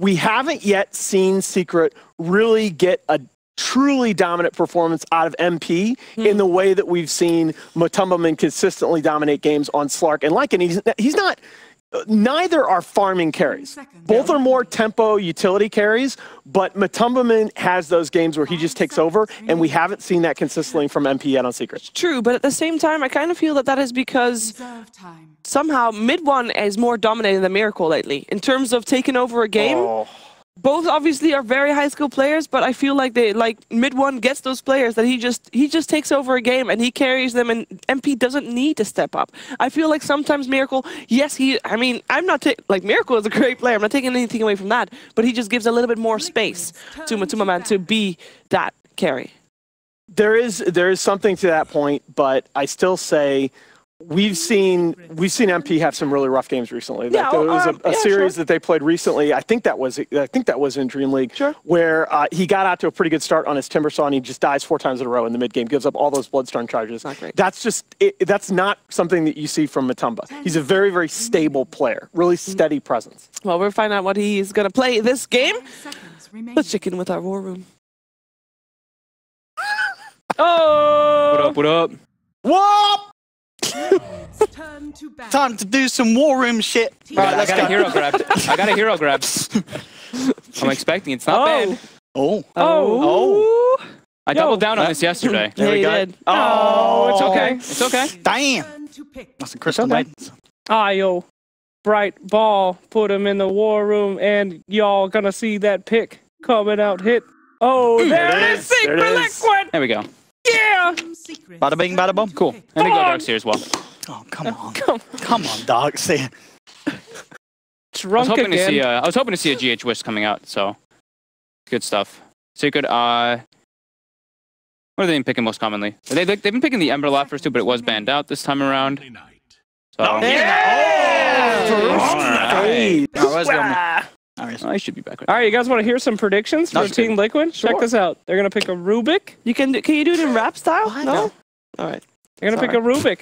we haven't yet seen Secret really get a truly dominant performance out of MP in the way that we've seen Mutomboman consistently dominate games on Slark and Lycan. He's not. Neither are farming carries. Both are more tempo utility carries, but Mutomboman has those games where he just takes over, and we haven't seen that consistently from MP yet on Secret. True, but at the same time, I kind of feel that that is because somehow mid one is more dominating than Miracle lately in terms of taking over a game. Oh. Both obviously are very high skill players, but I feel like mid one gets those players that he just takes over a game and he carries them, and MP doesn't need to step up. I feel like sometimes Miracle, yes, I'm not like Miracle is a great player. I'm not taking anything away from that, but he just gives a little bit more space to Mutomboman to be that carry. There is something to that point, but I still say we've seen MP have some really rough games recently. Yeah, there was a series sure. that they played recently. I think that was in DreamLeague, sure. where he got out to a pretty good start on his Timbersaw and he just dies 4 times in a row in the mid game, gives up all those Bloodstorm charges. Not great. That's not something that you see from Mutombo. He's a very, very stable player, really steady presence. Well, we'll find out what he's gonna play this game. Let's check in with our war room. Oh! What up? Whoop! Time to do some war room shit. Right, I got a hero grab. I got a hero grab. I'm expecting it's not bad. Oh. I doubled down on this yesterday. There we go. Oh, it's okay. It's okay. Damn. That's a crystal blade. Yo. Bright ball. Put him in the war room, and y'all gonna see that pick coming out hit. Oh, there it is. Secret Liquid. There we go. Yeah. Bada bing, bada boom. Cool. And we go Darkseer as well. Oh, come on. Come on, Darkseer. Drunk again. I was hoping to see a GH Wish coming out, so good stuff. Secret, what are they been picking most commonly? They've been picking the Ember lot first too, but it was banned out this time around. So I should be back. All right, you guys want to hear some predictions for Team Liquid? Sure. Check this out. They're gonna pick a Rubik. Can you do it in rap style? No. All right. They're gonna pick a Rubik.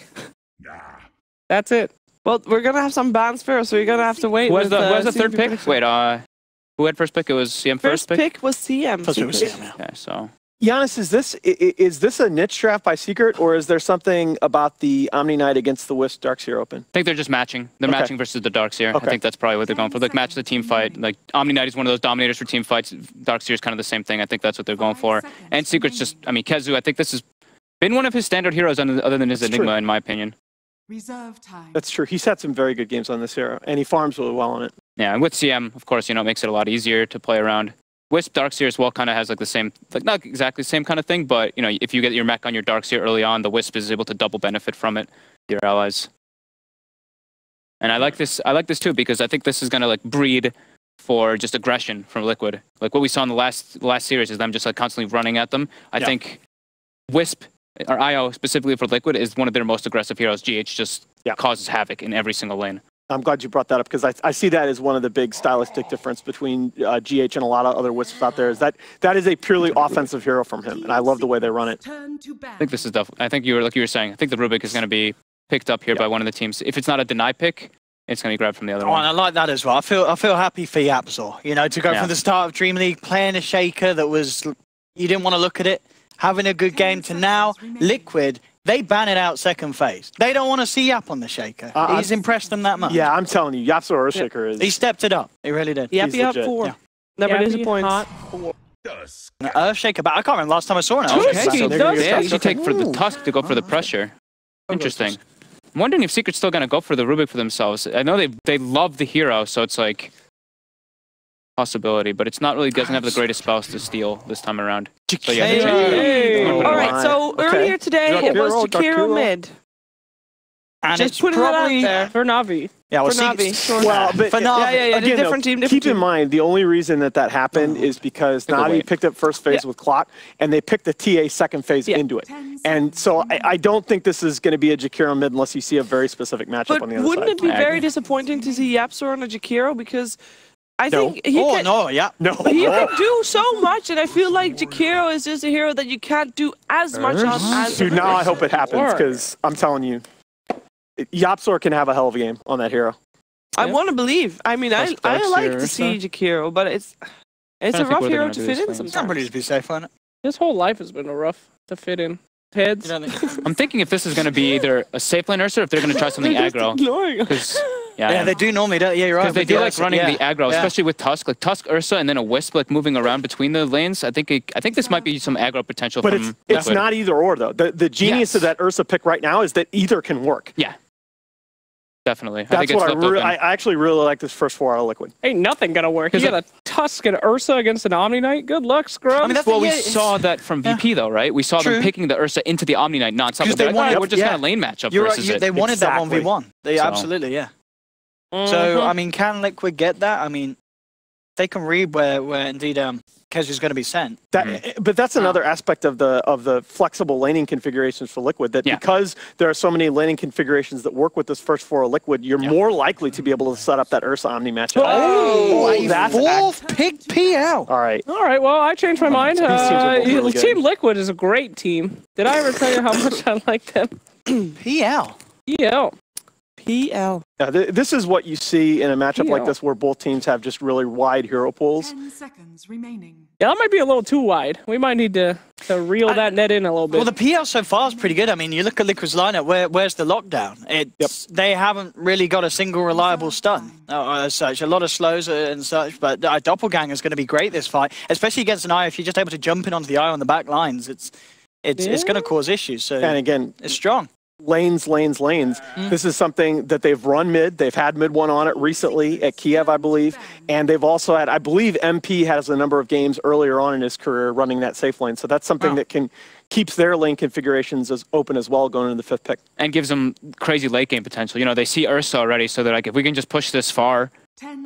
That's it. Well, we're gonna have some bans first, so you're gonna have to wait. Who was the third pick? Wait, who had first pick? It was CM first pick? Pick was CM. First pick was CM, yeah. Okay, so. Giannis, is this a niche draft by Secret, or is there something about the Omni Knight against the Wisp Darkseer Open? I think they're just matching. They're matching versus the Darkseer. I think that's probably what they're going for. Like, match the team fight. Like, Omni Knight is one of those dominators for team fights. Darkseer is kind of the same thing. I think that's what they're going for. And Secret's just, Kezu, I think this has been one of his standard heroes other than his Enigma, in my opinion. Reserve time. That's true. He's had some very good games on this hero, and he farms really well on it. Yeah, and with CM, of course, it makes it a lot easier to play around. Wisp Darkseer as well kind of has like the same, like not exactly the same kind of thing, but if you get your mech on your Darkseer early on, the Wisp is able to double benefit from it, your allies. And I like this too, because I think this is gonna like breed for just aggression from Liquid. Like what we saw in the last series is them just like constantly running at them. I think Wisp or IO specifically for Liquid is one of their most aggressive heroes. GH just causes havoc in every single lane. I'm glad you brought that up, because I see that as one of the big stylistic difference between GH and a lot of other Wisps out there, is that is a purely offensive hero from him, and I love the way they run it. I think this is definitely, I think like you were saying, I think the Rubik is going to be picked up here by one of the teams. If it's not a deny pick, it's going to be grabbed from the other one. And I like that as well. I feel happy for Yapzor, to go from the start of DreamLeague, playing a Shaker that was, you didn't want to look at it, having a good game, to now, Liquid, they ban it out second phase. They don't want to see Yap on the Shaker. He's impressed them that much. Yeah, I'm telling you, Yapzor Earthshaker is... He stepped it up. He really did. Yappy up 4. Yeah. Never disappoints. Earthshaker, but I can't remember last time I saw it. Okay, they actually take for the Tusk to go for the pressure. Interesting. I'm wondering if Secret's still going to go for the Rubik for themselves. I know they love the hero, so it's like... possibility, but it's not really, doesn't have the greatest spells to steal this time around. So all right, so earlier today it was Jakiro mid. And just putting it out there for Navi. Yeah, for Navi. Well, but for Navi. Again, different team. Keep in mind, the only reason that happened is because Navi picked up first phase with Clock, and they picked the TA second phase into it. And so I don't think this is going to be a Jakiro mid unless you see a very specific matchup on the other side. But wouldn't it be very disappointing to see Yapzor on a Jakiro, because I think he can do so much, and I feel like Jakiro is just a hero that you can't do as much on as... Dude, now I hope it happens, because I'm telling you, Yapzor can have a hell of a game on that hero. I want to believe. I mean, I like to see Ursa. Jakiro, but it's a rough hero to fit in sometimes. Somebody to be safe on it. His whole life has been rough to fit in. Heads. I'm thinking if this is going to be either a safe lane Ursa or if they're going to try something aggro. Yeah, they do normally. Yeah, you're right. Because they do like running the aggro, Yeah. especially with Tusk. Like Tusk, Ursa, and then a Wisp like moving around between the lanes. I think this might be some aggro potential. But from it's Liquid. not either or though. The genius of that Ursa pick right now is that either can work. Yeah. Definitely. That's what I actually really like this first 4 out of Liquid. Ain't nothing gonna work. You got a Tusk and Ursa against an Omni Knight. Good luck, scrub. I mean, well, we saw that from VP though, right? We saw them picking the Ursa into the Omni Knight nonstop. Because they wanted, we're just kind of lane matchup You're versus right, it. they wanted Exactly. that 1v1. They absolutely, yeah. So, I mean, can Liquid get that? I mean, they can read where indeed Kezu's going to be sent. But that's another aspect of the flexible laning configurations for Liquid. That because there are so many laning configurations that work with this first 4 of Liquid, you're more likely to be able to set up that Ursa Omni matchup. Oh, that's 4th pick PL. All right. All right, well, I changed my mind. These teams are both really good. Team Liquid is a great team. Did I ever tell you how much I like them? PL. Yeah. PL. This is what you see in a matchup like Yeah. this where both teams have just really wide hero pools. 10 seconds remaining. Yeah, that might be a little too wide. We might need to reel that net in a little bit. Well, the PL so far is pretty good. I mean, you look at Liquid's lineup, where's the lockdown? They haven't really got a single reliable stun as such. A lot of slows and such, but Doppelganger is going to be great this fight, especially against an Eye. If you're just able to jump in onto the Eye on the back lines, it's going to cause issues. So And again, it's strong. lanes. This is something that they've run mid. They've had mid 1 on it recently at Kiev, I believe. And they've also had, I believe MP has a number of games earlier on in his career running that safe lane. So that's something that keeps their lane configurations as open as well going into the 5th pick. And gives them crazy late game potential. You know, they see Ursa already, so they're like, if we can just push this far,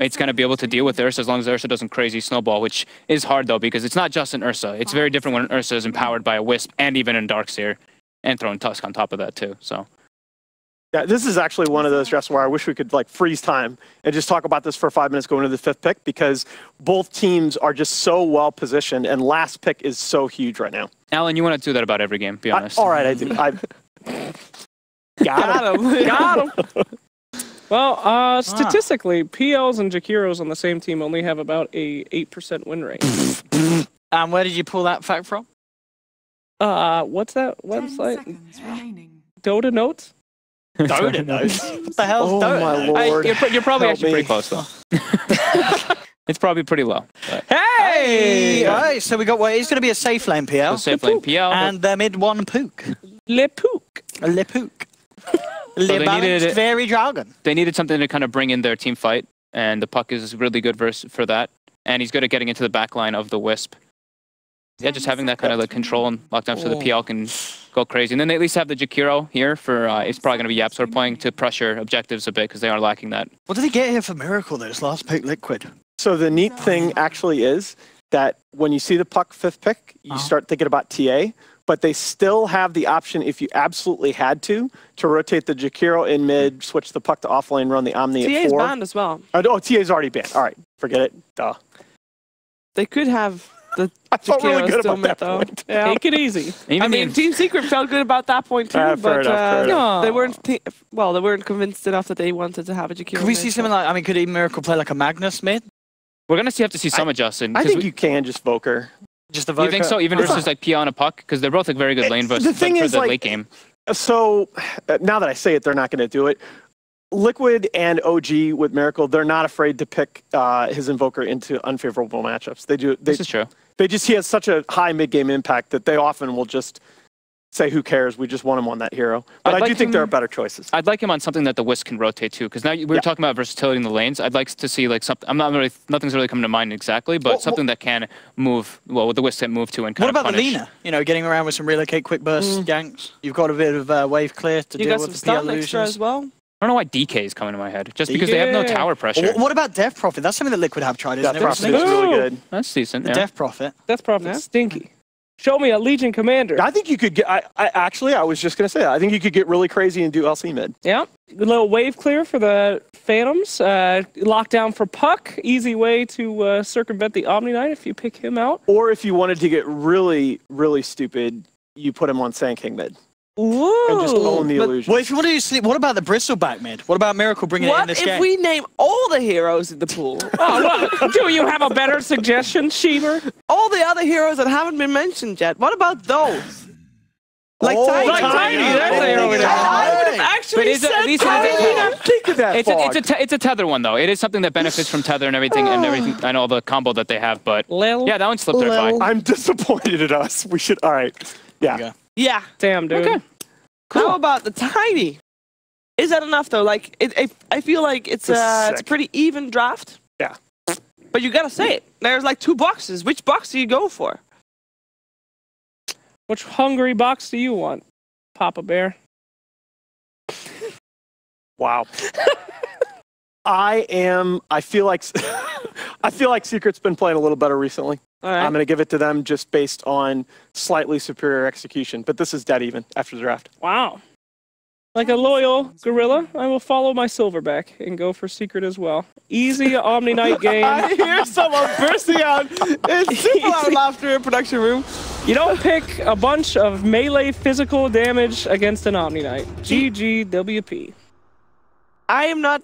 it's going to be able to deal with Ursa as long as Ursa doesn't crazy snowball, which is hard though, because it's not just an Ursa. It's very different when an Ursa is empowered by a Wisp and even in Darkseer. And throwing Tusk on top of that too. So yeah, this is actually one of those drafts where I wish we could like freeze time and just talk about this for 5 minutes going into the 5th pick, because both teams are just so well positioned and last pick is so huge right now. Alan, you want to do that about every game, be honest. All right, I do. Got him. Got him. Well, statistically, PLs and Jakiros on the same team only have about a 8% win rate. And where did you pull that fact from? What's that 10 website? seconds remaining. Dota Notes? Dota knows. What the hell's Dota? My Lord. You're probably Help actually me. pretty close though. It's probably pretty low. But Hey! All right, so we got it's going to be a safe lane PL. so safe lane PL. And the mid 1 Pook. Le Pook. A Le Pook. Le they balanced needed- very dragon. They needed something to kind of bring in their team fight, and the Puck is really good for that. And he's good at getting into the back line of the Wisp. Yeah, just having that kind of like control and lockdown so the PL can go crazy. And then they at least have the Jakiro here for, it's probably going to be Yapsor playing to pressure objectives a bit because they are lacking that. What did he get here for Miracle, this last pick, Liquid? So the neat thing actually is that when you see the Puck 5th pick, you start thinking about TA, but they still have the option, if you absolutely had to rotate the Jakiro in mid, switch the Puck to offlane, run the Omni TA at is 4. banned as well. Oh, TA's already banned. All right, forget it. Duh. They could have the I felt really Jakiro good still about mid that though. point. Yeah. Take it easy. Even I mean, Team Secret felt good about that point too, Fair but enough. they weren't. They weren't convinced enough that they wanted to have a Jakiro. Could we mid, see so- something like, I mean, could Miracle play like a Magnus mid? We're going to have to see some adjustment. I think you can just Voker. Just the You think so? Even versus like PL and a Puck? Because they're both like very good lane versus The thing for is, the like, late game. So now that I say it, they're not going to do it. Liquid and OG with Miracle, they're not afraid to pick his Invoker into unfavorable matchups. They do. This is true. He has such a high mid-game impact that they often will just say, who cares? We just want him on that hero. But I do think there are better choices. I'd like him on something that the Wisp can rotate to, because now we were talking about versatility in the lanes. I'd like to see like something. Nothing's really coming to mind exactly, but something that can move. Well, with the Wisp can move to and kind What of about the punish. Lina? You know, getting around with some relocate quick burst ganks. You've got a bit of wave clear to You deal got with some the PL stun extra illusions. as well. I don't know why DK is coming to my head. Just because they have no tower pressure. What about Death Prophet? That's something that Liquid have tried, isn't That it? Prophet is really good. That's decent. The Yeah. Death Prophet. That's probably Yeah. stinky. Show me a Legion Commander. I think you could get. I was just going to say that. I think you could get really crazy and do LC mid. Yeah. A little wave clear for the Phantoms. Lockdown for Puck. Easy way to circumvent the Omni Knight if you pick him out. Or if you wanted to get really, really stupid, you put him on Sand King mid. Ooh. and just own the illusion. Well, if you want to do sleep, what about the Bristleback mid? What about Miracle bringing it in What this if game? we name all the heroes in the pool? Oh, well, do you have a better suggestion, Sheever? All the other heroes that haven't been mentioned yet. What about those? Like Oh, Tiny. like Tiny, that's the hero we know. I would have But actually is it- said at least Tiny. it's a- I didn't think of that. It's a tether one though. It is something that benefits from tether and everything I know the combo that they have, but Lil? yeah, that one slipped right by. I'm disappointed at us. We should. All right. Yeah. Yeah. Damn, dude. Okay. How about the Tiny? Is that enough though? Like, I feel like it's a pretty even draft. Yeah. But you gotta say it. There's like 2 boxes. Which box do you go for? Which hungry box do you want, Papa Bear? Wow. I feel like Secret's been playing a little better recently. All right. I'm going to give it to them just based on slightly superior execution. But this is dead even after the draft. Wow. Like a loyal gorilla, I will follow my Silverback and go for Secret as well. Easy Omni Knight game. I hear someone bursting out in super loud laughter in production room. You don't pick a bunch of melee physical damage against an Omni Knight. GGWP. I'm not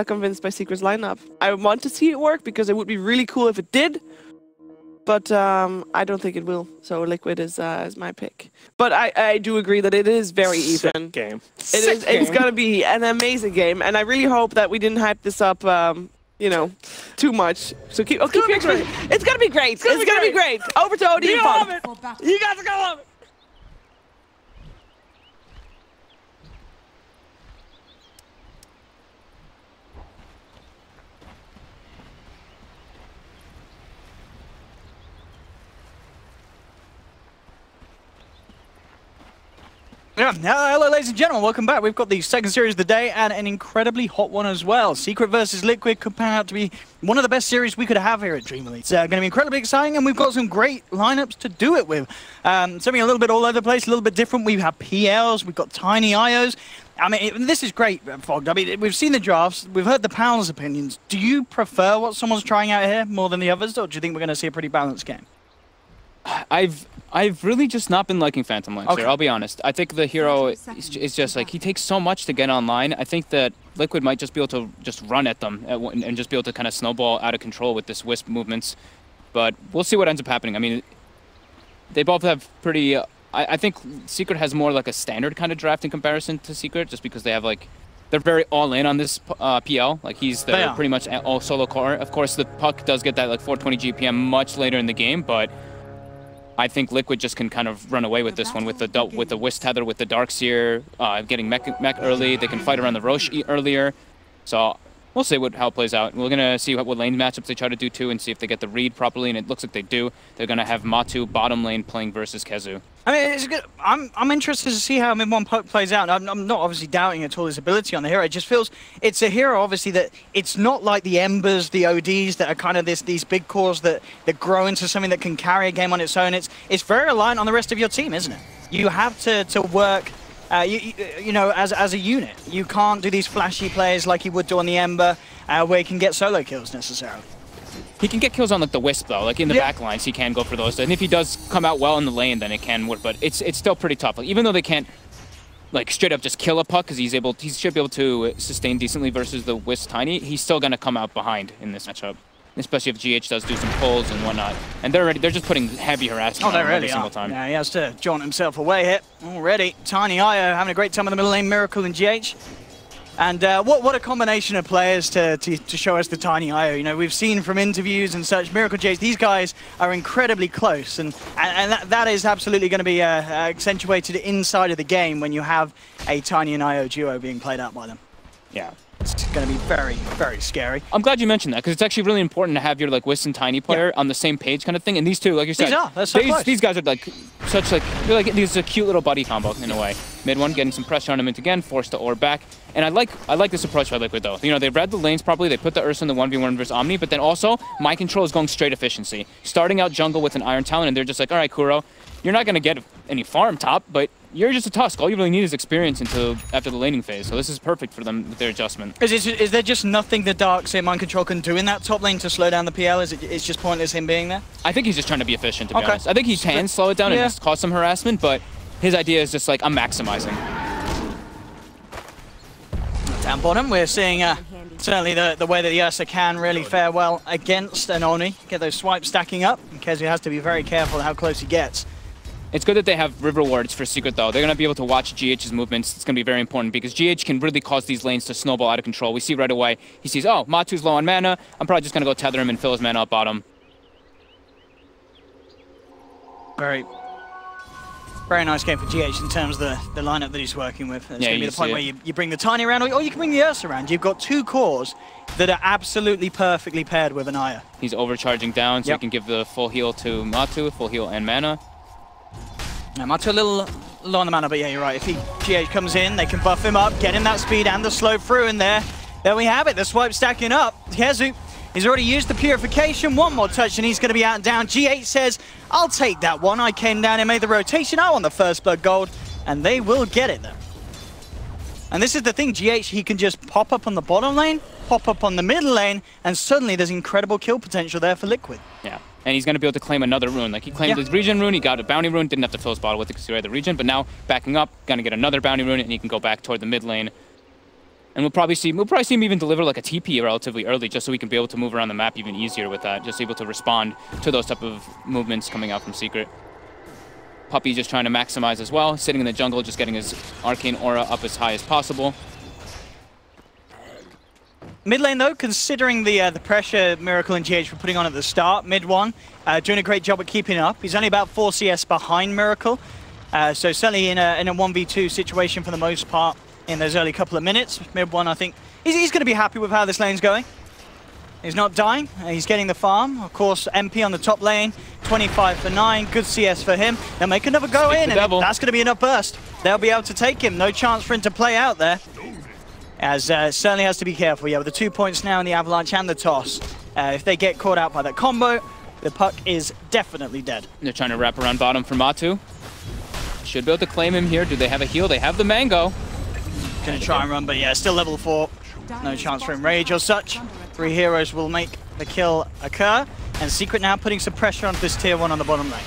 convinced by Secret's lineup. I want to see it work because it would be really cool if it did. But I don't think it will. So Liquid is my pick. But I do agree that it is very even. Sick game. It's gonna be an amazing game, and I really hope that we didn't hype this up, too much. So keep your expectations. It's gonna be great. It's gonna be great. Over to OD and Fun. For battle. You guys are gonna love it. Yeah, hello ladies and gentlemen, welcome back. We've got the second series of the day and an incredibly hot one as well. Secret versus Liquid could pan out to be one of the best series we could have here at DreamLeague. It's going to be incredibly exciting, and we've got some great lineups to do it with. Something a little bit all over the place, a little bit different. We have PLs, we've got Tiny IOs. I mean, this is great, Fogged. I mean, we've seen the drafts, we've heard the panel's opinions. Do you prefer what someone's trying out here more than the others, or do you think we're going to see a pretty balanced game? I've really just not been liking Phantom Lancer, Okay. I'll be honest. I think the hero is just like, he takes so much to get online. I think that Liquid might just be able to just run at them and just be able to kind of snowball out of control with this Wisp movements. But we'll see what ends up happening. I mean, they both have pretty... I think Secret has more like a standard kind of draft in comparison to Secret, just because they have like... They're very all in on this PL. Like, they're pretty much all solo core. Of course, the Puck does get that like 420 GPM much later in the game, but I think Liquid just can kind of run away with this one with the Wisp tether, with the Darkseer, getting mech early. They can fight around the Roche earlier. So we'll see how it plays out. We're going to see what lane matchups they try to do too, and see if they get the read properly, and it looks like they do. They're going to have Matu bottom lane playing versus Kezu. I mean, it's good. I'm interested to see how Mid-1 Puck plays out. I'm not obviously doubting at all his ability on the hero. It just feels it's a hero, obviously, that it's not like the Embers, the ODs that are kind of these big cores that grow into something that can carry a game on its own. It's very reliant on the rest of your team, isn't it? You have to work, you know, as a unit. You can't do these flashy plays like you would do on the Ember, where you can get solo kills necessarily. He can get kills on like the Wisp though, like in the back lines he can go for those. And if he does come out well in the lane, then it can work. But it's still pretty tough. Like, even though they can't like straight up just kill a Puck, because he should be able to sustain decently versus the Wisp Tiny, he's still gonna come out behind in this matchup. Especially if GH does do some pulls and whatnot. And they're just putting heavy harassment on him every single time. Yeah, he has to jaunt himself away here already. Tiny IO having a great time in the middle lane, Miracle and GH. And what a combination of players to show us the Tiny IO. You know, we've seen from interviews and such, Miracle GH, these guys are incredibly close. And that is absolutely going to be accentuated inside of the game when you have a Tiny and IO duo being played out by them. Yeah. It's going to be very, very scary. I'm glad you mentioned that, because it's actually really important to have your like Wisp and Tiny player on the same page kind of thing. And these two, like you said, these guys are like they're like these are a cute little buddy combo in a way. Mid-1 getting some pressure on him again, forced to orb back. And I like this approach by Liquid though. You know, they read the lanes properly, they put the Ursa in the 1v1 versus Omni, but then also my control is going straight efficiency. Starting out jungle with an Iron Talon, and they're just like, all right, Kuro, you're not gonna get any farm top, but you're just a Tusk. All you really need is experience after the laning phase. So this is perfect for them with their adjustment. Is there just nothing the Darkseer mind control can do in that top lane to slow down the PL? It's just pointless him being there? I think he's just trying to be efficient, to be honest. I think he can slow it down and just cause some harassment, but his idea is just like, I'm maximizing. Down bottom, we're seeing certainly the way that the Ursa can really fare well against an Oni. Get those swipes stacking up, because he has to be very careful how close he gets. It's good that they have river wards for Secret, though. They're going to be able to watch GH's movements. It's going to be very important, because GH can really cause these lanes to snowball out of control. We see right away, he sees, oh, Matu's low on mana. I'm probably just going to go tether him and fill his mana up bottom. Very nice game for GH in terms of the lineup that he's working with. It's going to be the point where you bring the Tiny around, or you can bring the Ursa around. You've got two cores that are absolutely perfectly paired with an Aya. He's overcharging down, so he can give the full heal to Matu, full heal and mana. Now, Matu a little low on the mana, but yeah, you're right. If GH comes in, they can buff him up, get him that speed and the slow through, and there we have it. The swipe stacking up. Kezu, he's already used the purification. One more touch and he's going to be out and down. GH says, I'll take that one. I came down and made the rotation. I want the first blood gold, and they will get it though. And this is the thing, GH, he can just pop up on the bottom lane, pop up on the middle lane, and suddenly there's incredible kill potential there for Liquid. Yeah, and he's going to be able to claim another rune. Like, he claimed his regen rune, he got a bounty rune, didn't have to fill his bottle with it because he had the regen, but now backing up, going to get another bounty rune, and he can go back toward the mid lane. And we'll probably see him even deliver like a TP relatively early, just so we can be able to move around the map even easier with that, just able to respond to those type of movements coming out from Secret. Puppy just trying to maximize as well, sitting in the jungle, just getting his arcane aura up as high as possible. Mid lane though, considering the pressure Miracle and GH were putting on at the start, mid one, doing a great job at keeping up. He's only about 4 CS behind Miracle, so certainly in a 1v2 situation for the most part in those early couple of minutes. Mid one, I think he's going to be happy with how this lane's going. He's not dying, he's getting the farm. Of course, MP on the top lane, 25 for 9, good CS for him. They'll make another go in, and that's going to be enough burst. They'll be able to take him, no chance for him to play out there. As certainly has to be careful, yeah, with the 2 points now in the Avalanche and the toss. If they get caught out by that combo, the puck is definitely dead. They're trying to wrap around bottom for Matu. Should be able to claim him here. Do they have a heal? They have the Mango. Gonna try and run, but yeah, still level 4. No chance for him. Rage or such. 3 heroes will make the kill occur. And Secret now putting some pressure onto this tier 1 on the bottom lane.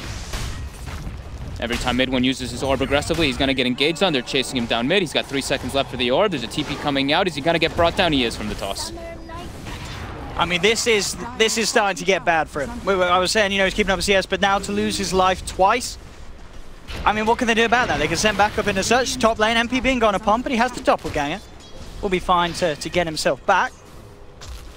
Every time mid one uses his orb aggressively, he's going to get engaged on. They're chasing him down mid. He's got 3 seconds left for the orb. There's a TP coming out. Is he going to get brought down? He is from the toss. I mean, this is starting to get bad for him. I was saying, you know, he's keeping up with CS, but now to lose his life twice. I mean, what can they do about that? They can send back up into search. Top lane, MP being gone upon, but he has the doppelganger. Will be fine to get himself back.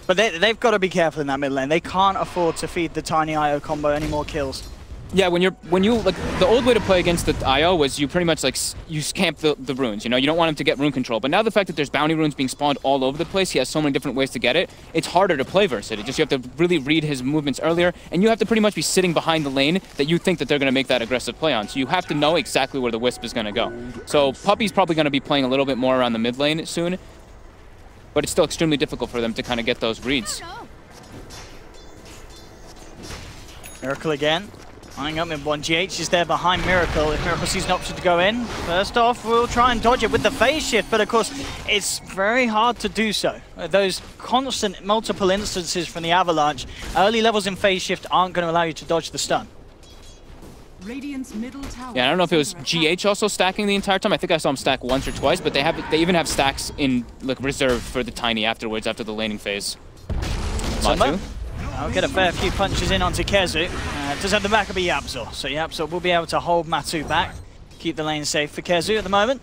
But they've got to be careful in that mid lane. They can't afford to feed the Tiny IO combo any more kills. Yeah, when you like, the old way to play against the IO was you pretty much like you camp the runes. You know, you don't want him to get rune control. But now the fact that there's bounty runes being spawned all over the place, he has so many different ways to get it. It's harder to play versus it. Just you have to really read his movements earlier, and you have to pretty much be sitting behind the lane that you think that they're going to make that aggressive play on. So you have to know exactly where the Wisp is going to go. So Puppy's probably going to be playing a little bit more around the mid lane soon, but it's still extremely difficult for them to kind of get those reads. Miracle again. Eyeing up mid one. GH is there behind Miracle. If Miracle sees an option to go in, first off, we'll try and dodge it with the phase shift, but of course, it's very hard to do so. Those constant multiple instances from the Avalanche, early levels in phase shift aren't going to allow you to dodge the stun. Radiant's middle tower. Yeah, I don't know if it was GH also stacking the entire time. I think I saw him stack once or twice, but they even have stacks in like reserved for the Tiny afterwards after the laning phase. Matu. I'll get a fair few punches in onto Kezu. Does have the backup of Yapzor, so Yapzor will be able to hold Matu back. Keep the lane safe for Kezu at the moment.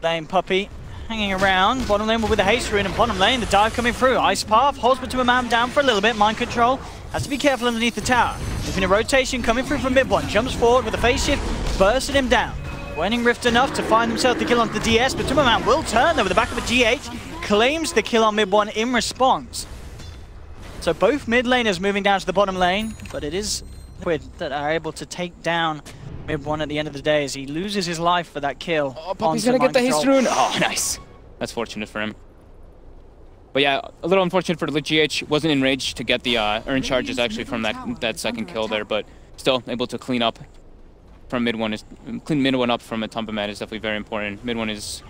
Lane Puppy hanging around. Bottom lane with the haste rune, and bottom lane, the dive coming through. Ice Path holds Batu man down for a little bit. Mind control. Has to be careful underneath the tower. There's been a rotation coming through from mid one. Jumps forward with a phase shift, bursting him down. Winning Rift enough to find himself the kill onto the DS, but Tumberman will turn though with the back of a GH. Claims the kill on mid one in response. So both mid laners moving down to the bottom lane, but it is Liquid that are able to take down mid one at the end of the day as he loses his life for that kill. Oh, Puppy's gonna get the haste rune. Oh, nice. That's fortunate for him. But yeah, a little unfortunate for the GH. Wasn't enraged to get the earn charges actually from that second kill there, but still able to clean up from mid one. Clean mid one up from a Tumberman is definitely very important. Mid one is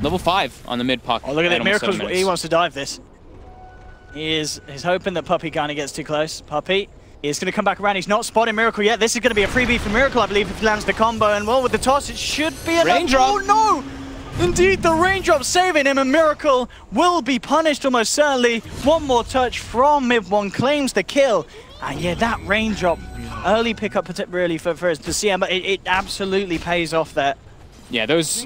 level 5 on the mid puck. Oh, look at that. Miracles, he wants to dive this. He's hoping that Puppy kind of gets too close. Puppy He's going to come back around. He's not spotting Miracle yet. This is going to be a freebie for Miracle, I believe, if he lands the combo. And well, with the toss, it should be a raindrop. Oh no! Indeed, the raindrop saving him, and Miracle will be punished almost certainly. One more touch from Mid1, claims the kill. And yeah, that raindrop, early pickup really for the CM, but it absolutely pays off there. Yeah, those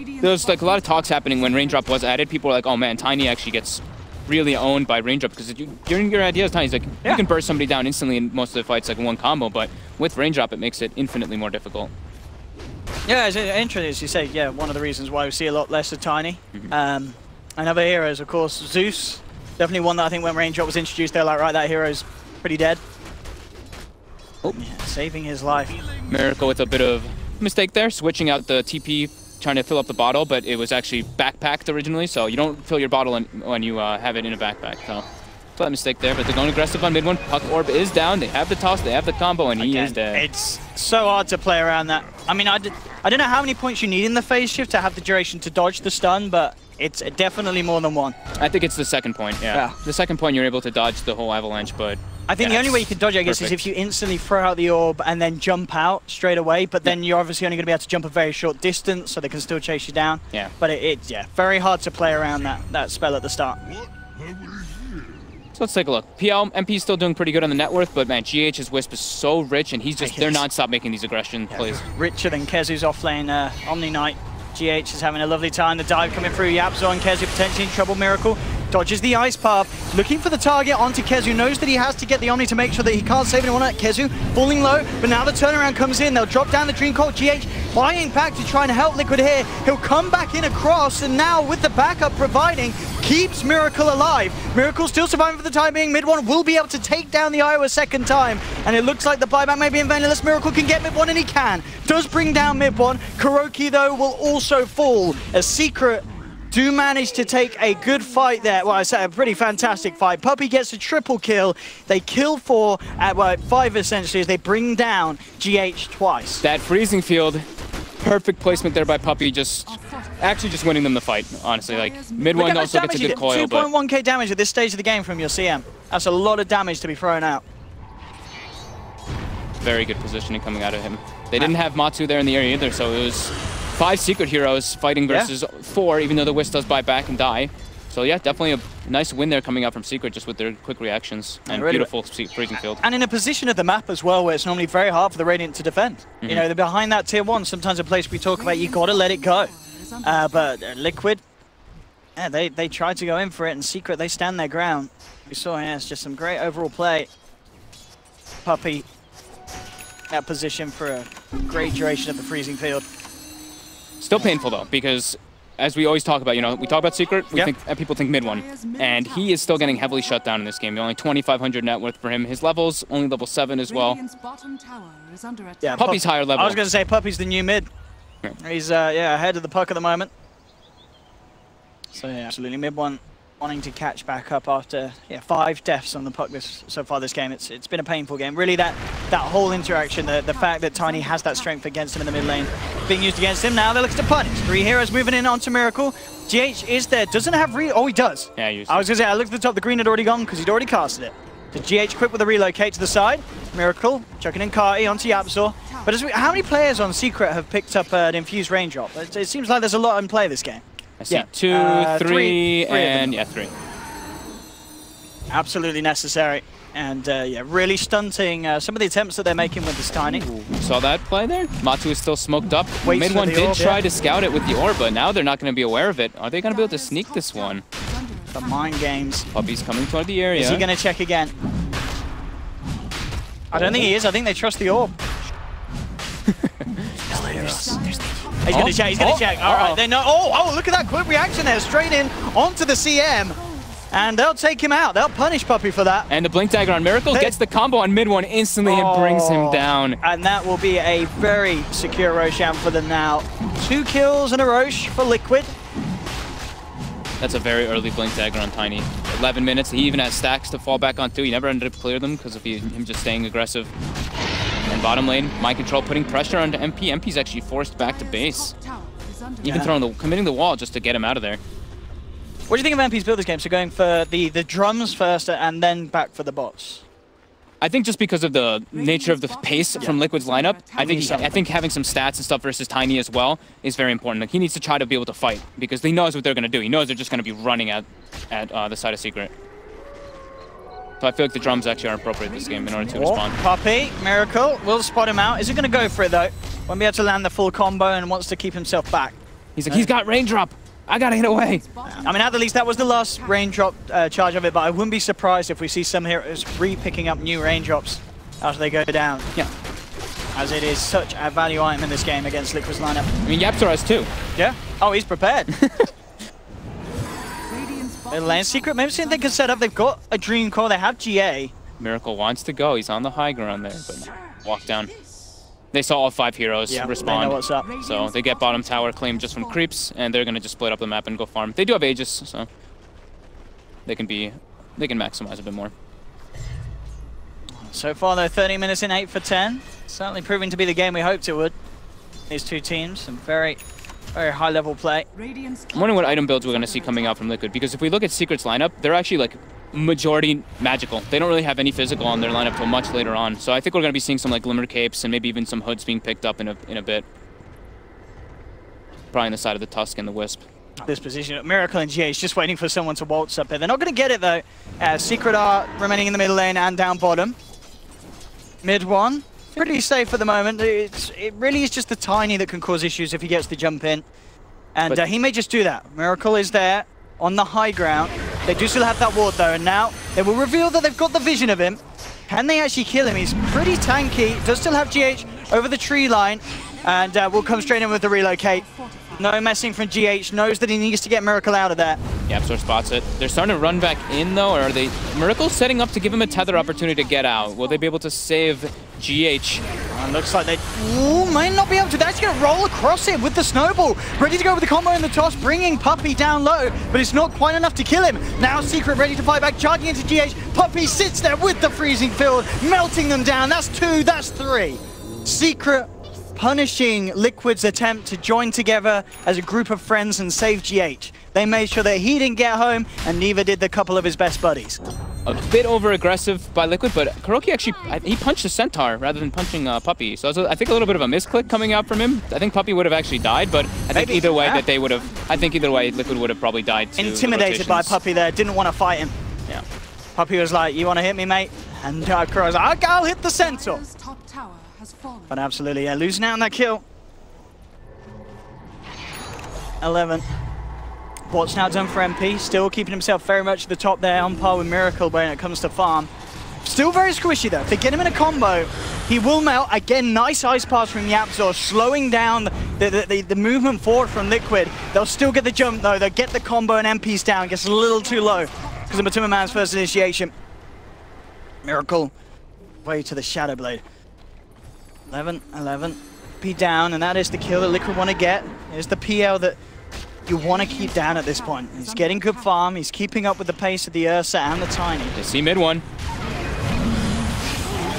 like a lot of talks happening when raindrop was added. People were like, oh man, Tiny actually gets really owned by raindrop, because during your ideas, Tiny's like, you can burst somebody down instantly in most of the fights, like in one combo, but with raindrop, it makes it infinitely more difficult. Yeah, it's interesting, as you say, yeah, one of the reasons why we see a lot less of Tiny. And other heroes, of course, Zeus, definitely one that I think when raindrop was introduced, they're like, right, that hero's pretty dead. Oh, yeah, saving his life. Miracle with a bit of mistake there, switching out the TP, trying to fill up the bottle, but it was actually backpacked originally, so you don't fill your bottle when you have it in a backpack. So slight mistake there, but they're going aggressive on Mid1. Puck Orb is down. They have the toss, they have the combo, and he is dead. It's so hard to play around that. I mean, I don't know how many points you need in the phase shift to have the duration to dodge the stun, but it's definitely more than one. I think it's the second point, yeah. The second point, you're able to dodge the whole avalanche, but I think the only way you can dodge it, I guess, is if you instantly throw out the orb and then jump out straight away, but then you're obviously only going to be able to jump a very short distance, so they can still chase you down. Yeah. But it's very hard to play around that spell at the start. So let's take a look. MP is still doing pretty good on the net worth, but man, GH's Wisp is so rich, and they're non-stop making these aggression plays. Richer than Kezu's offlane Omni Knight. GH is having a lovely time. The dive coming through. Yapzor and Kezu potentially in trouble. Miracle dodges the ice path, looking for the target onto Kezu. Knows that he has to get the Omni to make sure that he can't save anyone. Kezu falling low, but now the turnaround comes in. They'll drop down the Dream Colt. GH buying back to try and help Liquid here. He'll come back in across, and now with the backup providing, keeps Miracle alive. Miracle still surviving for the time being. Mid1 will be able to take down the IO a second time, and it looks like the buyback may be in vain unless Miracle can get Mid1, and he can. Does bring down Mid1. Kuroki, though, will also fall. A Secret do manage to take a good fight there. Well, I say a pretty fantastic fight. Puppey gets a triple kill. They kill 4 at 5 essentially as they bring down GH twice. That freezing field, perfect placement there by Puppey, just winning them the fight, honestly. Like, Mid1 also gets a good coil, but 2.1k damage at this stage of the game from your CM. That's a lot of damage to be thrown out. Very good positioning coming out of him. They didn't have Matsu there in the area either, so it was 5 Secret heroes fighting versus 4, even though the Wisp does buy back and die. So yeah, definitely a nice win there coming out from Secret, just with their quick reactions and really beautiful freezing field. And in a position of the map as well, where it's normally very hard for the Radiant to defend. You know, they're behind that tier 1, sometimes a place we talk about, you gotta let it go. But Liquid, yeah, they tried to go in for it, and Secret, they stand their ground. We saw, it's just some great overall play. Puppey, that position for a great duration of the freezing field. Still painful though, because as we always talk about, you know, we talk about Secret, people think Mid1, and he is still getting heavily shut down in this game. Only 2,500 net worth for him. His level's only level 7 as well. Yeah, Puppey's higher level. I was going to say Puppey's the new mid. He's ahead of the puck at the moment. So yeah, absolutely Mid1 wanting to catch back up after 5 deaths on the puck so far this game. It's been a painful game. Really, that whole interaction, the fact that Tiny has that strength against him in the mid lane, being used against him. Now they're looking to punish. 3 heroes moving in onto Miracle. GH is there. Doesn't have oh, he does. Yeah, I was going to say, I looked at the top. The green had already gone because he'd already casted it. So GH quick with the relocate to the side. Miracle chucking in Carti onto Yapzor. But how many players on Secret have picked up an infused raindrop? It seems like there's a lot in play this game. I see 2, 3, and 3. Absolutely necessary. And really stunting some of the attempts that they're making with this Tiny. Saw that play there? Matsu is still smoked up. Waits Mid1 did try to scout it with the orb, but now they're not going to be aware of it. Are they going to be able to sneak this one? The mind games. Puppey's coming toward the area. Is he going to check again? I don't think he is. I think they trust the orb. He's going to check. He's going to check. All right. They know. Oh, look at that quick reaction there. Straight in onto the CM. And they'll take him out. They'll punish Puppey for that. And the Blink Dagger on Miracle gets the combo on Mid1 instantly and brings him down. And that will be a very secure Roshan for them now. 2 kills and a Roche for Liquid. That's a very early Blink Dagger on Tiny. 11 minutes. He even has stacks to fall back onto. He never ended up clear them because of him just staying aggressive. And bottom lane, Mind Control putting pressure onto MP. MP's actually forced back to base. Even committing the wall just to get him out of there. What do you think of MP's build this game? So going for the drums first and then back for the bots? I think just because of the nature of the pace from Liquid's lineup, I think having some stats and stuff versus Tiny as well is very important. Like, he needs to try to be able to fight because he knows what they're going to do. He knows they're just going to be running at the side of Secret. So I feel like the drums actually are appropriate this game in order to respond. Puppey, Miracle, will spot him out. Is he going to go for it though? Won't be able to land the full combo and wants to keep himself back. He's like, he's got raindrop. I gotta hit away. I mean, at the least, that was the last raindrop charge of it, but I wouldn't be surprised if we see some heroes re-picking up new raindrops after they go down. Yeah. As it is such a value item in this game against Liquid's lineup. I mean, Yapsor has too. Yeah. Oh, he's prepared. Lane Secret, maybe something they can set up. They've got a Dream Core, they have GA. Miracle wants to go. He's on the high ground there, but walk down. They saw all 5 heroes respond. They know what's up. So they get bottom tower claimed just from creeps, and they're gonna just split up the map and go farm. They do have Aegis, so they can maximize a bit more. So far, though, 30 minutes in, 8 for 10. Certainly proving to be the game we hoped it would. These two teams, some very high-level play. I'm wondering what item builds we're going to see coming out from Liquid, because if we look at Secret's lineup, they're actually like majority magical. They don't really have any physical on their lineup till much later on. So I think we're going to be seeing some like Glimmer Capes and maybe even some hoods being picked up in a bit. Probably on the side of the Tusk and the Wisp. This position, Miracle and GH just waiting for someone to waltz up here. They're not going to get it though. Secret are remaining in the middle lane and down bottom. Mid one, pretty safe at the moment. It really is just the Tiny that can cause issues if he gets the jump in. And he may just do that. Miracle is there on the high ground. They do still have that ward though, and now they will reveal that they've got the vision of him. Can they actually kill him? He's pretty tanky, does still have GH over the tree line, and will come straight in with the relocate. No messing from GH, knows that he needs to get Miracle out of there. Yapsor spots it. They're starting to run back in though, or are they? Miracle's setting up to give him a tether opportunity to get out. Will they be able to save GH? Looks like they might not be able to. They're actually going to roll across it with the snowball. Ready to go with the combo in the toss, bringing Puppey down low, but it's not quite enough to kill him. Now Secret ready to fight back, charging into GH. Puppey sits there with the freezing field, melting them down. That's 2, that's 3. Secret punishing Liquid's attempt to join together as a group of friends and save GH. They made sure that he didn't get home, and neither did the couple of his best buddies. A bit over-aggressive by Liquid, but KuroKy actually, he punched the Centaur rather than punching Puppey. So I think a little bit of a misclick coming out from him. I think Puppey would have actually died, but I think either way that they would have, either way Liquid would have probably died too. Intimidated by Puppey there, didn't want to fight him. Yeah. Puppey was like, you want to hit me, mate? And KuroKy's like, I'll hit the Centaur. But absolutely, yeah, losing out on that kill. 11. What's now done for MP, still keeping himself very much at the top there, on par with Miracle when it comes to farm. Still very squishy though. If they get him in a combo, he will melt. Again, nice ice pass from Yapsor, slowing down the movement forward from Liquid. They'll still get the jump though. They'll get the combo and MP's down. Gets a little too low because of Matuma Man's first initiation. Miracle, way to the Shadow Blade. 11, P down, and that is the kill that Liquid want to get. It's the PL that you want to keep down at this point. He's getting good farm, he's keeping up with the pace of the Ursa and the Tiny. They see mid one.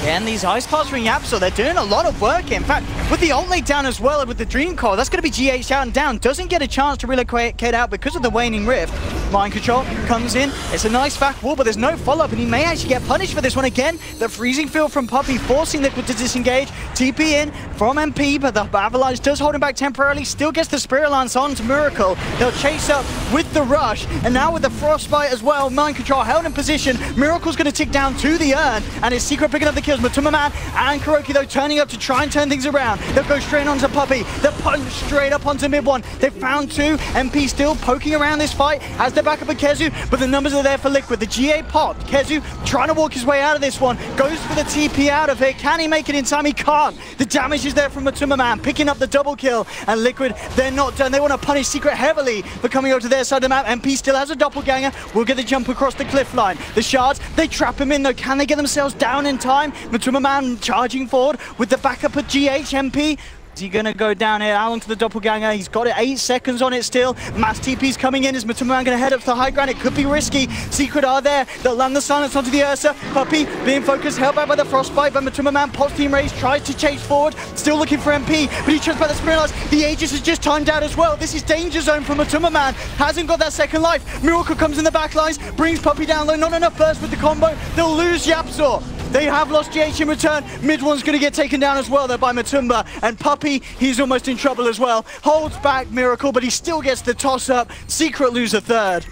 And these ice pods from Yapsor, they're doing a lot of work here. In fact, with the ult down as well, with the Dream Core, that's going to be GH out and down. Doesn't get a chance to relocate out because of the waning rift. Mind control comes in. It's a nice back wall, but there's no follow-up, and he may actually get punished for this one again. The freezing field from Puppey forcing Liquid to disengage. TP in from MP, but the Avalanche does hold him back temporarily. Still gets the Spirit Lance on to Miracle. They'll chase up with the rush, and now with the Frostbite as well. Mind control held in position. Miracle's going to tick down to the urn, and it's Secret picking up the kills. Matuma Man and KuroKy though turning up to try and turn things around. They'll go straight onto Puppey. They'll punch straight up onto mid one. They've found 2. MP still poking around this fight as they're back up at Kezu, but the numbers are there for Liquid. The GA popped. Kezu trying to walk his way out of this one. Goes for the TP out of it. Can he make it in time? He can't. The damage is there from Matuma Man, picking up the double kill. And Liquid, they're not done. They want to punish Secret heavily for coming over to their side of the map. MP still has a doppelganger. Will get the jump across the cliff line. The shards, they trap him in though. Can they get themselves down in time? Matuma Man charging forward with the backup of GH. MP. Is he going to go down here? Out onto the doppelganger. He's got it. 8 seconds on it still. Mass TP's coming in. Is Matuma Man going to head up to the high ground? It could be risky. Secret are there. They'll land the silence onto the Ursa. Puppey being focused, held back by the Frostbite, but Matuma Man pops team raise, tries to chase forward. Still looking for MP, but he trips by the Spirit Lance. The Aegis has just timed out as well. This is danger zone for Matuma Man. Hasn't got that second life. Miracle comes in the back lines, brings Puppey down low. Not enough burst with the combo. They'll lose Yapsor. They have lost GH in return. Mid one's going to get taken down as well there by Matumba. And Puppey, he's almost in trouble as well. Holds back Miracle, but he still gets the toss up. Secret lose a third.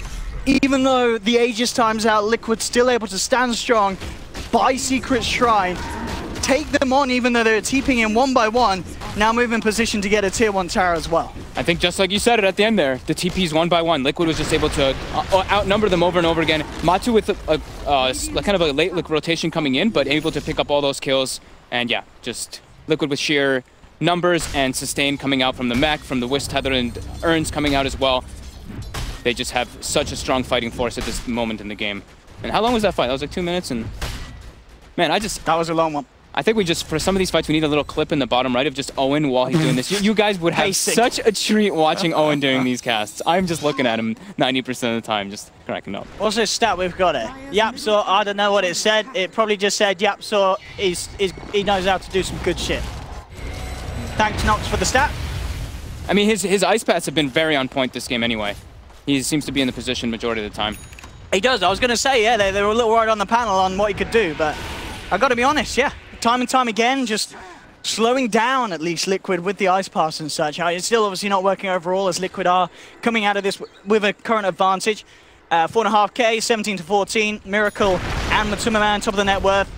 Even though the Aegis time's out, Liquid still able to stand strong by Secret's Shrine. Take them on even though they're TPing in one by one. Now move in position to get a tier 1 tower as well. I think just like you said it at the end there, the TPs one by one. Liquid was just able to outnumber them over and over again. Matu with a kind of a late rotation coming in, but able to pick up all those kills. And yeah, just Liquid with sheer numbers and sustain coming out from the mech, from the Wisp Tether and Urns coming out as well. They just have such a strong fighting force at this moment in the game. And how long was that fight? That was like 2 minutes and... Man, that was a long one. I think we just, for some of these fights, we need a little clip in the bottom right of just Owen while he's doing this. You guys would have such a treat watching Owen doing these casts. I'm just looking at him 90% of the time, just cracking up. What's this stat we've got here? Yapsaw, I don't know what it said. It probably just said Yapsaw he knows how to do some good shit. Thanks, Nox, for the stat. I mean, his ice paths have been very on point this game anyway. He seems to be in the position majority of the time. He does. I was going to say, yeah, they were a little worried on the panel on what he could do, but I got to be honest, yeah. Time and time again, just slowing down at least Liquid with the ice pass and such. It's still obviously not working overall as Liquid are coming out of this with a current advantage. 4.5k, 17 to 14. Miracle and Matumba Man top of the net worth.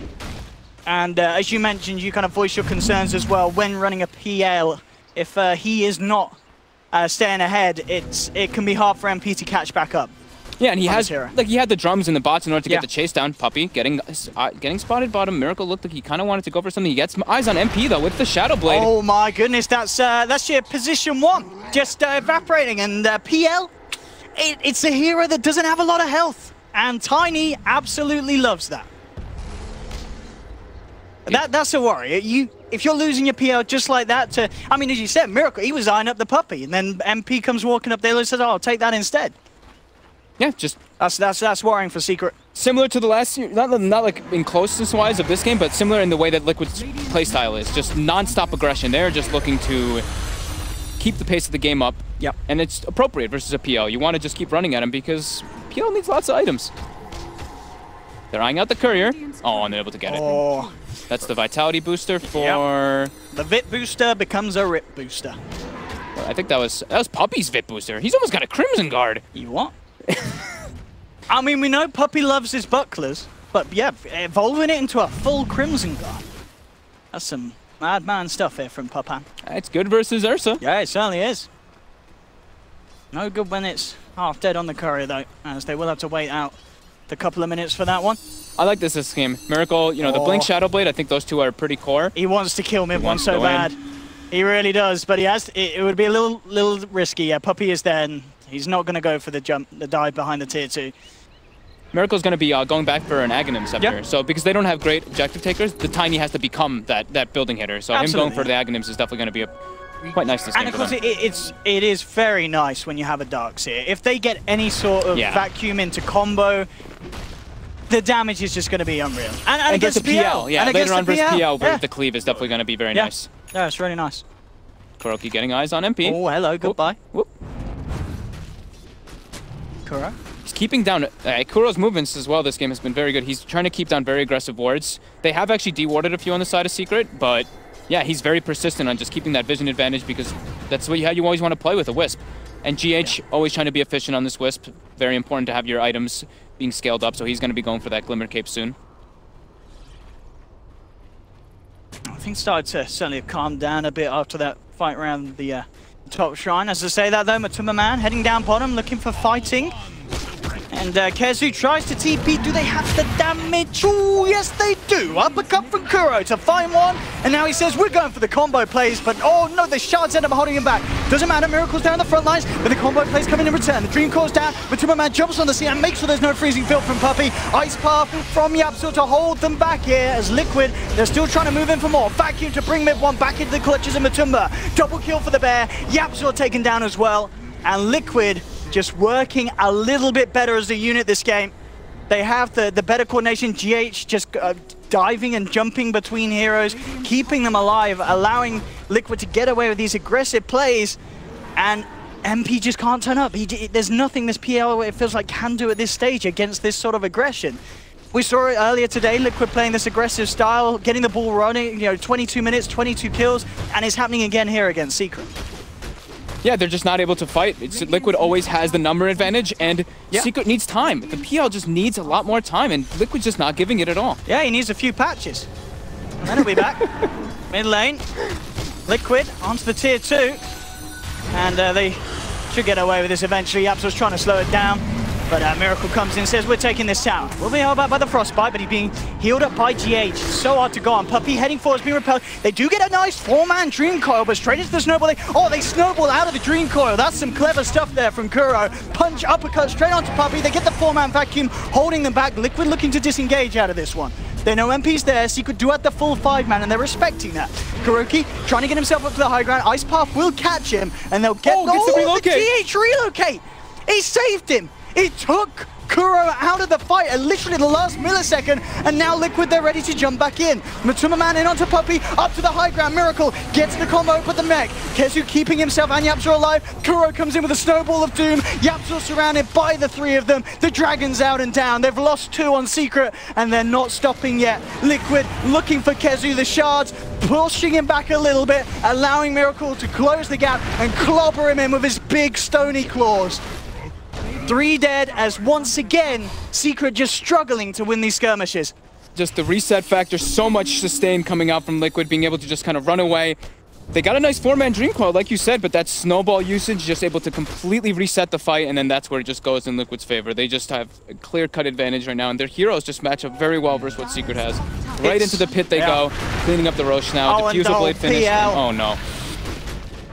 And as you mentioned, you kind of voiced your concerns as well when running a PL. If he is not staying ahead, it can be hard for MP to catch back up. Yeah, and he had the drums and the bots in order to get the chase down. Puppey getting spotted bottom. Miracle looked like he kind of wanted to go for something. He gets eyes on MP though with the Shadow Blade. Oh my goodness, that's your position 1, just evaporating. And PL, it's a hero that doesn't have a lot of health, and Tiny absolutely loves that. That's a worry. If you're losing your PL just like that to, I mean, as you said, Miracle, he was eyeing up the Puppey, and then MP comes walking up there and says, "Oh, I'll take that instead." Yeah, just that's worrying for Secret. Similar to the last year, not like in closeness wise of this game, but similar in the way that Liquid's playstyle is. Just non-stop aggression. They're just looking to keep the pace of the game up. Yep. And it's appropriate versus a PL. You want to just keep running at him because PL needs lots of items. They're eyeing out the courier. Oh, and they're able to get it. That's the vitality booster for... Yep. The Vit booster becomes a Rip booster. I think that was Puppey's Vit booster. He's almost got a Crimson Guard. You what? I mean, we know Puppey loves his bucklers, but yeah, evolving it into a full Crimson Guard. That's some madman stuff here from Pupan. It's good versus Ursa. Yeah, it certainly is. No good when it's half dead on the courier though, as they will have to wait out the couple of minutes for that one. I like this game. Miracle, you know, the Blink Shadow Blade, I think those two are pretty core. He wants to kill mid one so bad. He really does, but he has. It would be a little risky. Yeah, Puppey is there, and he's not going to go for the dive behind the tier 2. Miracle's going to be going back for an Aghanim Scepter. So because they don't have great objective takers, the Tiny has to become that building hitter. So him going for the Aghanims is definitely going to be quite nice this game. And of course, it is very nice when you have a Darkseer. If they get any sort of vacuum into combo, the damage is just going to be unreal. And against the PL, yeah, later on versus PL, the cleave is definitely going to be very nice. Yeah, it's really nice. Kuroki getting eyes on MP. Oh, hello, goodbye. Whoop. Kuro. He's keeping down Kuro's movements as well. This game has been very good. He's trying to keep down very aggressive wards. They have actually dewarded a few on the side of Secret, but yeah, he's very persistent on just keeping that vision advantage because that's how you always want to play with a Wisp. And GH always trying to be efficient on this Wisp. Very important to have your items being scaled up, so he's going to be going for that Glimmer Cape soon. I think started to certainly calm down a bit after that fight around the top shrine. As I say that though, Matumba Man heading down bottom, looking for fighting. And Kezu tries to TP. Do they have the damage? Oh, yes, they do. Uppercut from Kuro to find one. And now he says, we're going for the combo plays. But, oh, no, the shards end up holding him back. Doesn't matter. Miracle's down the front lines. But the combo plays coming in return. The Dream Core's down. Matumba Man jumps on the scene and makes sure there's no freezing field from Puppey. Ice Path from Yapsaw to hold them back here as Liquid. They're still trying to move in for more. Vacuum to bring mid one back into the clutches of Matumba. Double kill for the Bear. Yapsaw taken down as well. And Liquid just working a little bit better as a unit this game. They have the better coordination. GH just diving and jumping between heroes, keeping them alive, allowing Liquid to get away with these aggressive plays. And MP just can't turn up. There's nothing this PL, it feels like, can do at this stage against this sort of aggression. We saw it earlier today, Liquid playing this aggressive style, getting the ball running, 22 minutes, 22 kills, and it's happening again here against Secret. Yeah, they're just not able to fight. Liquid always has the number advantage, and Secret needs time. The PL just needs a lot more time, and Liquid's just not giving it at all. Yeah, he needs a few patches. And then he'll be back. Mid lane, Liquid onto the tier 2, and they should get away with this eventually. Yapzor's trying to slow it down. But Miracle comes in and says, we're taking this tower. We'll be held back by the Frostbite, but he's being healed up by GH. So hard to go on. Puppey heading forward, being repelled. They do get a nice 4-man Dream Coil, but straight into the snowball. They snowball out of the Dream Coil. That's some clever stuff there from Kuro. Punch, uppercut, straight onto Puppey. They get the 4-man vacuum, holding them back. Liquid looking to disengage out of this one. There are no MPs there. Secret do at the full 5-man, and they're respecting that. Kuroki trying to get himself up to the high ground. Ice Path will catch him, and they'll get the GH relocate. He saved him. It took Kuro out of the fight at literally the last millisecond, and now Liquid, they're ready to jump back in. Matuma Man in onto Puppey, up to the high ground. Miracle gets the combo with the mech. Kezu keeping himself and Yapzor alive. Kuro comes in with a snowball of doom. Yapzor surrounded by the 3 of them. The Dragon's out and down. They've lost 2 on Secret, and they're not stopping yet. Liquid looking for Kezu, the shards, pushing him back a little bit, allowing Miracle to close the gap and clobber him in with his big stony claws. 3 dead, as once again, Secret just struggling to win these skirmishes. Just the reset factor, so much sustain coming out from Liquid, being able to just kind of run away. They got a nice 4-man Dream Coil, like you said, but that snowball usage just able to completely reset the fight, and then that's where it just goes in Liquid's favor. They just have a clear-cut advantage right now, and their heroes just match up very well versus what Secret has. Right into the pit they go, cleaning up the Roche now, Diffusal Blade finish. Oh no.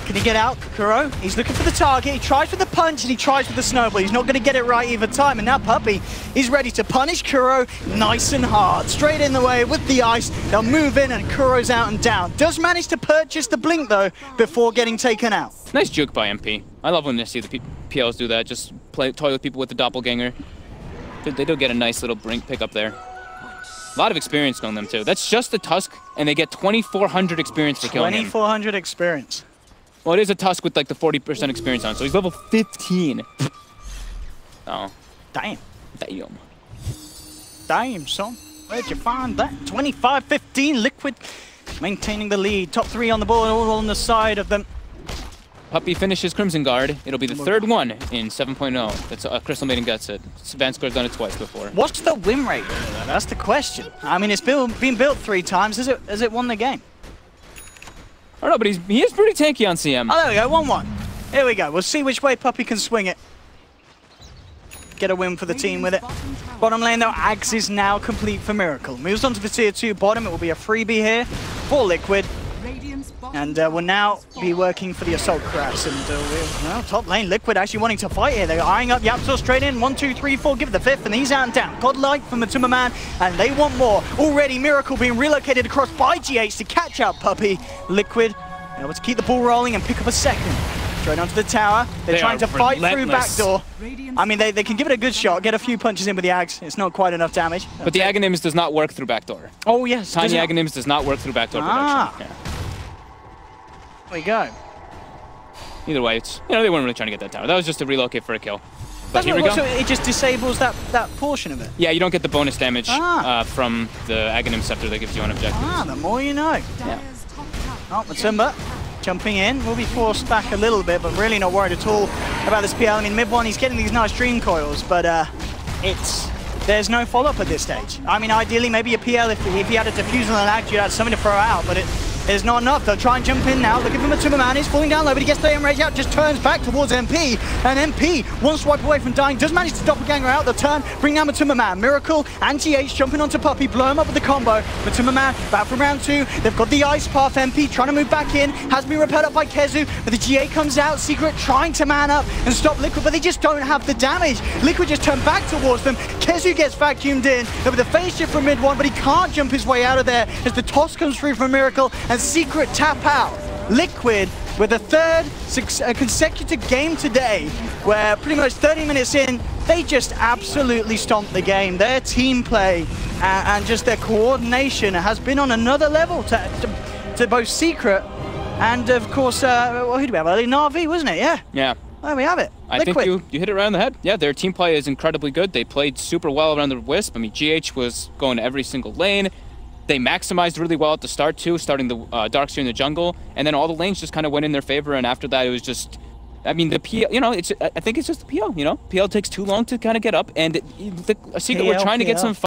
Can he get out, Kuro? He's looking for the target. He tries with the punch and he tries with the snowball. He's not going to get it right either time. And now Puppey is ready to punish Kuro nice and hard. Straight in the way with the ice. They'll move in and Kuro's out and down. Does manage to purchase the blink though before getting taken out. Nice juke by MP. I love when I see the PLs do that. Just toy with people with the doppelganger. They do get a nice little blink pick up there. A lot of experience on them too. That's just the Tusk, and they get 2,400 experience for killing him. 2,400 experience. Well, it is a Tusk with like the 40% experience on, so he's level 15. Oh. Damn. Damn. Damn, son. Where'd you find that? 25-15, Liquid maintaining the lead. Top 3 on the board, all on the side of them. Puppey finishes Crimson Guard. It'll be the 3rd one in 7.0. That's Crystal Maiden gets it. Vanscore's done it twice before. What's the win rate? That's the question. I mean, it's been built 3 times. Has it won the game? I don't know, but he is pretty tanky on CM. Oh, there we go, 1-1. Here we go. We'll see which way Puppey can swing it. Get a win for the team with it. Bottom lane, though, Ags is now complete for Miracle. Moves on to the tier 2 bottom. It will be a freebie here for Liquid. And we'll now be working for the Assault Crash. And well, top lane, Liquid actually wanting to fight here. They're eyeing up Yapzor straight in. 1, 2, 3, 4, give it the 5th, and he's out and down. Godlike from Matuma Man, and they want more. Already Miracle being relocated across by GH to catch out Puppey. Liquid able to keep the ball rolling and pick up a 2nd. Straight onto the tower. They're trying to fight through backdoor. I mean, they can give it a good shot, get a few punches in with the Ags. It's not quite enough damage. But the Aghanims does not work through backdoor. Oh, yes. Tiny Aghanims does not work through backdoor production. Yeah. There we go. Either way, it's, they weren't really trying to get that tower. That was just a relocate for a kill. But here we go. So it just disables that portion of it? Yeah, you don't get the bonus damage from the Aghanim Scepter that gives you on objectives. The more you know. Yeah. Oh, Matumba jumping in. Will be forced back a little bit, but really not worried at all about this PL. I mean, mid 1, he's getting these nice Dream Coils, but there's no follow-up at this stage. I mean, ideally, maybe a PL, if he had a Diffusal and an Act, you'd have something to throw out, but it's not enough. They'll try and jump in now. Looking for Matuma Man. He's falling down low, but he gets the Enrage out, just turns back towards MP. And MP, one swipe away from dying, does manage to doppelganger out. They'll turn, bring down Matuma Man. Miracle and GH jumping onto Puppey, blow him up with the combo. Matuma Man back from round 2. They've got the Ice Path. MP trying to move back in, has been repelled up by Kezu, but the GA comes out. Secret trying to man up and stop Liquid, but they just don't have the damage. Liquid just turn back towards them. Kezu gets vacuumed in. They're with a phase shift from mid 1, but he can't jump his way out of there as the toss comes through from Miracle and Secret tap out. Liquid with a 3rd consecutive game today, where pretty much 30 minutes in, they just absolutely stomped the game. Their team play and just their coordination has been on another level to both Secret and, of course, who do we have? Navi, wasn't it? Yeah. Yeah. There we have it. I think you hit it right on the head. Yeah, their team play is incredibly good. They played super well around the Wisp. I mean, GH was going to every single lane. They maximized really well at the start, too, starting the Darkseer in the jungle. And then all the lanes just kind of went in their favor. And after that, it was just... I mean, the PL, you know, I think it's just the PL, you know? PL takes too long to kind of get up. And Secret, we're trying to get some